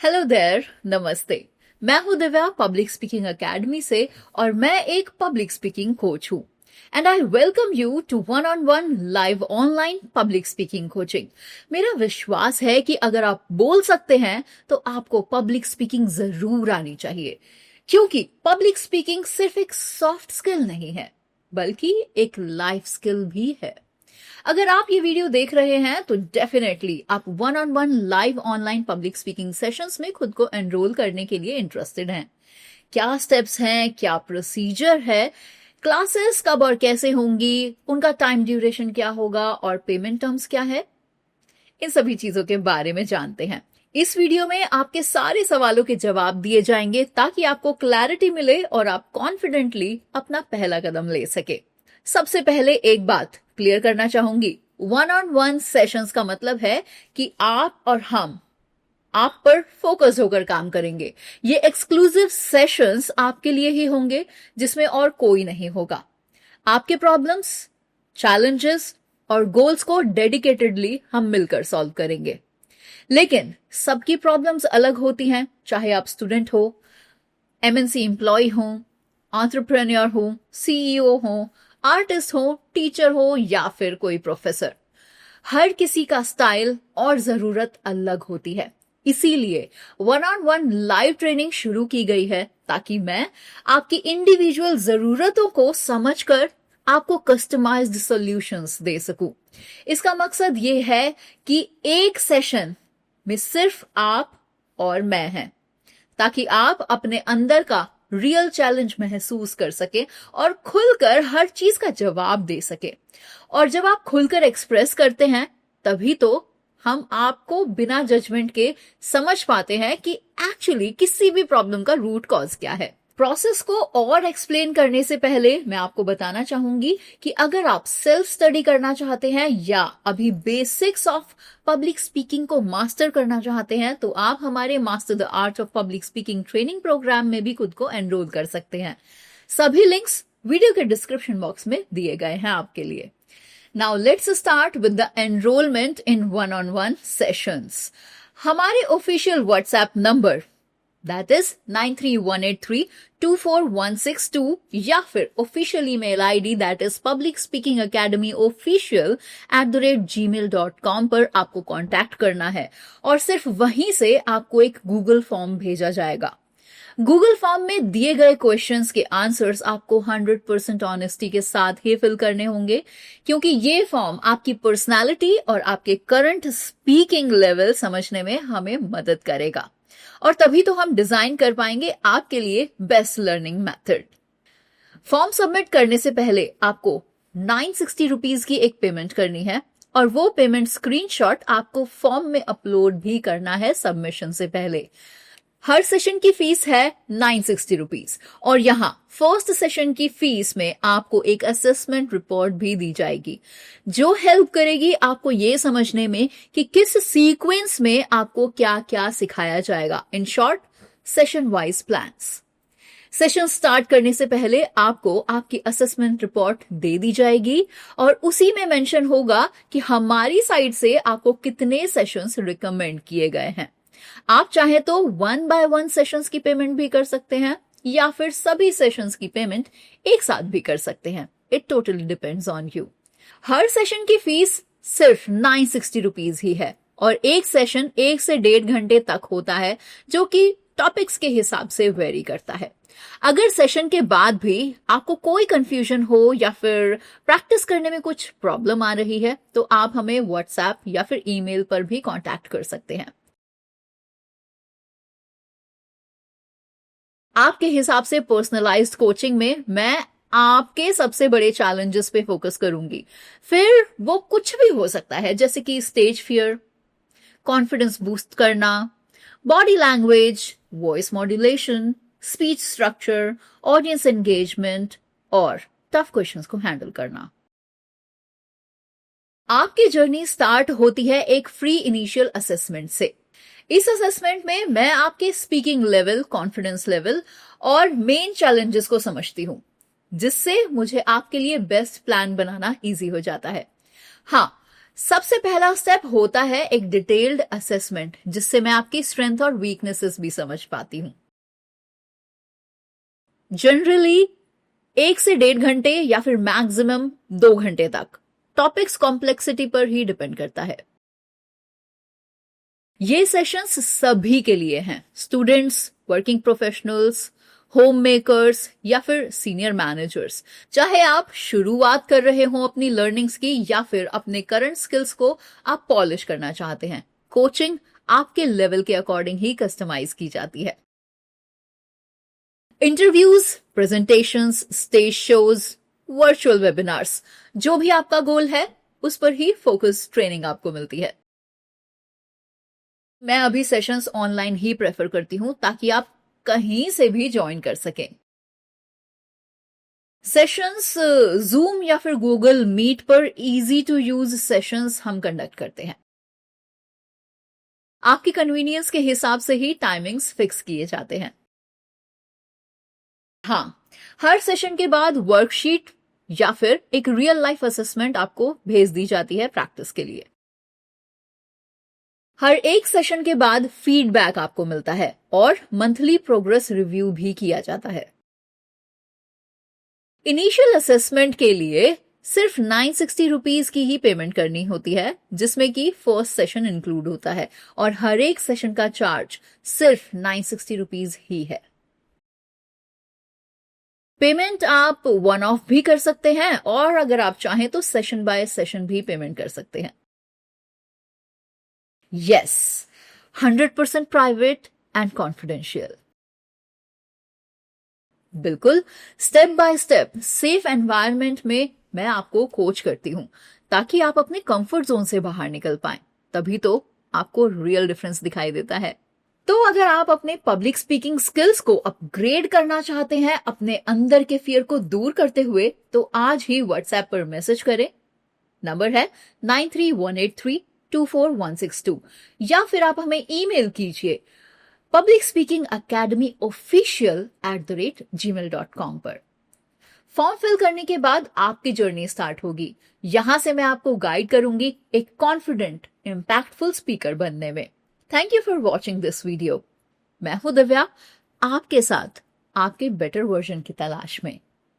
Hello there, नमस्ते। मैं हूं दिव्या पब्लिक स्पीकिंग एकेडमी से और मैं एक पब्लिक स्पीकिंग कोच हूं and I welcome you to one on one live online public speaking coaching. मेरा विश्वास है कि अगर आप बोल सकते हैं तो आपको पब्लिक स्पीकिंग जरूर आनी चाहिए, क्योंकि पब्लिक स्पीकिंग सिर्फ एक सॉफ्ट स्किल नहीं है बल्कि एक लाइफ स्किल भी है। अगर आप ये वीडियो देख रहे हैं तो डेफिनेटली आप one on one live online public speaking sessions में खुद को एनरोल करने के लिए इंटरेस्टेड हैं। क्या स्टेप्स हैं, क्या प्रोसीजर है, क्लासेस कब और कैसे होंगी, उनका टाइम ड्यूरेशन क्या होगा और पेमेंट टर्म्स क्या है, इन सभी चीजों के बारे में जानते हैं। इस वीडियो में आपके सारे सवालों के जवाब दिए जाएंगे ताकि आपको क्लैरिटी मिले और आप कॉन्फिडेंटली अपना पहला कदम ले सके। सबसे पहले एक बात क्लियर करना चाहूंगी, वन ऑन वन सेशंस का मतलब है कि आप और हम आप पर फोकस होकर काम करेंगे। ये एक्सक्लूसिव सेशंस आपके लिए ही होंगे, जिसमें और कोई नहीं होगा। आपके प्रॉब्लम्स, चैलेंजेस और गोल्स को डेडिकेटेडली हम मिलकर सॉल्व करेंगे। लेकिन सबकी प्रॉब्लम्स अलग होती हैं, चाहे आप स्टूडेंट हो, एमएनसी एम्प्लॉय हो, एंटरप्रेन्योर हो, सीईओ हो, आर्टिस्ट हो, टीचर हो या फिर कोई प्रोफेसर। हर किसी का स्टाइल और जरूरत अलग होती है। इसीलिए one on one live training शुरू की गई है ताकि मैं आपकी इंडिविजुअल जरूरतों को समझकर आपको कस्टमाइज्ड सॉल्यूशंस दे सकूं। इसका मकसद ये है कि एक सेशन में सिर्फ आप और मैं हैं, ताकि आप अपने अंदर का रियल चैलेंज महसूस कर सके और खुलकर हर चीज का जवाब दे सके। और जब आप खुलकर एक्सप्रेस करते हैं तभी तो हम आपको बिना जजमेंट के समझ पाते हैं कि एक्चुअली किसी भी प्रॉब्लम का रूट कॉज क्या है। प्रोसेस को और एक्सप्लेन करने से पहले मैं आपको बताना चाहूंगी कि अगर आप सेल्फ स्टडी करना चाहते हैं या अभी बेसिक्स ऑफ पब्लिक स्पीकिंग को मास्टर करना चाहते हैं तो आप हमारे master the art of public speaking training program में भी खुद को एनरोल कर सकते हैं। सभी लिंक्स वीडियो के डिस्क्रिप्शन बॉक्स में दिए गए हैं आपके लिए। Now let's start with the enrolment in one on one sessions. हमारे official WhatsApp number that is 9318324162 या फिर official email ID that is publicspeakingacademyofficial@gmail.com पर आपको कांटेक्ट करना है और सिर्फ वहीं से आपको एक गूगल फॉर्म भेजा जाएगा। गूगल फॉर्म में दिए गए क्वेश्चंस के आंसर्स आपको 100% ऑनेस्टी के साथ ही फिल करने होंगे, क्योंकि ये फॉर्म आपकी पर्सनालिटी और आपके करंट स्पीकिंग लेवल समझने में हमें मदद करेगा और तभी तो हम डिजाइन कर पाएंगे आपके लिए best learning method. Form submit करने से पहले आपको 960 रुपीज की एक पेमेंट करनी है और वो पेमेंट स्क्रीनशॉट आपको फॉर्म में अपलोड भी करना है सबमिशन से पहले। हर सेशन की फीस है 960 रुपीज और यहाँ फर्स्ट सेशन की फीस में आपको एक असेसमेंट रिपोर्ट भी दी जाएगी जो हेल्प करेगी आपको ये समझने में कि किस सीक्वेंस में आपको क्या क्या सिखाया जाएगा। In short, session wise plans. Session start करने से पहले आपको आपकी असेसमेंट रिपोर्ट दे दी जाएगी और उसी में मेंशन होगा कि हमारी साइड से आपको कितने सेशंस रिकमेंड किए गए हैं। आप चाहे तो 1 by 1 सेशंस की पेमेंट भी कर सकते हैं या फिर सभी सेशंस की पेमेंट एक साथ भी कर सकते हैं। It totally depends on you. Her session की फीस सिर्फ 960 रुपीज ही है और एक सेशन 1 से 1.5 घंटे तक होता है, जो कि टॉपिक्स के हिसाब से वेरी करता है। अगर सेशन के बाद भी आपको कोई कंफ्यूजन हो या फिर प्रैक्टिस करने में कुछ प्रॉब्लम आ रही है तो आप हमें व्हाट्सएप या फिर ईमेल पर भी कांटेक्ट कर सकते हैं। आपके हिसाब से पर्सनलाइज्ड कोचिंग में मैं आपके सबसे बड़े चैलेंजेस पे फोकस करूंगी। फिर वो कुछ भी हो सकता है, जैसे कि स्टेज फियर, कॉन्फिडेंस बूस्ट करना, body language, voice modulation, speech structure, audience engagement और टफ क्वेश्चंस को हैंडल करना। आपकी जर्नी स्टार्ट होती है एक फ्री इनिशियल असेसमेंट से। इस असेसमेंट में मैं आपके स्पीकिंग लेवल, कॉन्फिडेंस लेवल और मेन चैलेंजेस को समझती हूँ, जिससे मुझे आपके लिए बेस्ट प्लान बनाना इजी हो जाता है। हाँ, सबसे पहला स्टेप होता है एक डिटेल्ड असेसमेंट, जिससे मैं आपकी स्ट्रेंथ और वीकनेसेस भी समझ पाती हूं। जनरली 1 से 1.5 घंटे या फिर मैक्सिमम 2 घंटे तक। टॉपिक्स कॉम्प्लेक्सिटी पर ही डिपेंड करता है। ये सेशंस सभी के लिए हैं, students, working professionals, home makers या फिर सीनियर मैनेजर्स। चाहे आप शुरुआत कर रहे हो अपनी लर्निंग्स की या फिर अपने करंट स्किल्स को आप पॉलिश करना चाहते हैं, कोचिंग आपके लेवल के अकॉर्डिंग ही कस्टमाइज की जाती है। Interviews, presentations, stage shows, virtual webinars, जो भी आपका गोल है उस पर ही फोकस ट्रेनिंग आपको मिलती है। मैं अभी सेशंस ऑनलाइन ही प्रेफर करती हूं ताकि आप कहीं से भी ज्वाइन कर सकें। सेशंस जूम या फिर गूगल मीट पर इजी टू यूज सेशंस हम कंडक्ट करते हैं। आपकी कन्वीनियंस के हिसाब से ही टाइमिंग्स फिक्स किए जाते हैं। हाँ, हर सेशन के बाद वर्कशीट या फिर एक रियल लाइफ असेसमेंट आपको भेज दी जाती है प्रैक्टिस के लिए। हर एक सेशन के बाद फीडबैक आपको मिलता है और मंथली प्रोग्रेस रिव्यू भी किया जाता है। इनिशियल असेसमेंट के लिए सिर्फ 960 रुपीज की ही पेमेंट करनी होती है, जिसमें कि फर्स्ट सेशन इंक्लूड होता है और हर एक सेशन का चार्ज सिर्फ 960 रुपीज ही है। पेमेंट आप वन ऑफ भी कर सकते हैं और अगर आप चाहें तो सेशन बाय सेशन भी पेमेंट कर सकते हैं। Yes, 100% private and confidential. बिल्कुल, step by step safe environment में मैं आपको कोच करती हूं ताकि आप अपने कंफर्ट जोन से बाहर निकल पाएं। तभी तो आपको रियल डिफरेंस दिखाई देता है। तो अगर आप अपने पब्लिक स्पीकिंग स्किल्स को अपग्रेड करना चाहते हैं अपने अंदर के फियर को दूर करते हुए, तो आज ही व्हाट्सएप पर मैसेज करें। नंबर है 9318324162 या फिर आप हमें ईमेल कीजिए publicspeakingacademyofficial@gmail.com पर। फॉर्म फिल करने के बाद आपकी जर्नी स्टार्ट होगी। यहां से मैं आपको गाइड करूंगी एक कॉन्फिडेंट, इंपैक्टफुल स्पीकर बनने में। Thank you for watching this video. मैं हूं दिव्या, आपके साथ आपके बेटर वर्जन की तलाश में।